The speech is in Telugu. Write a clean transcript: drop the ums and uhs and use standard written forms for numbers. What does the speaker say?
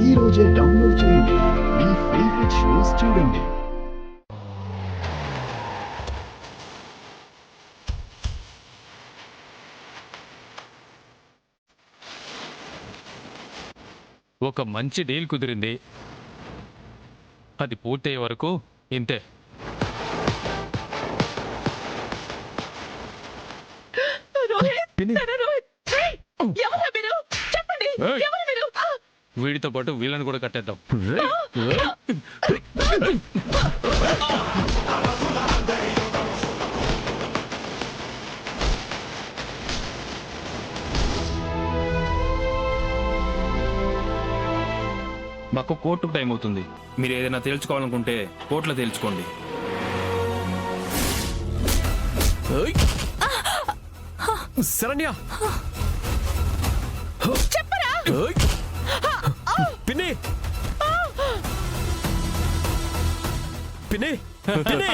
ఈ రోజే డౌన్లోడ్ చేయండి. మీ ఫేవరెట్ షోస్ చూడండి. ఒక మంచి డీల్ కుదిరింది. అది పూర్తయ్యే వరకు ఇంతే. ఏయ్! వీడితో పాటు వీళ్ళని కూడా కట్టేద్దాం. మాకు కోర్టుకు టైం అవుతుంది. మీరు ఏదైనా తేల్చుకోవాలనుకుంటే కోర్టులో తేల్చుకోండి. శరణ్య పిన్ని పిన్ని పిన్ని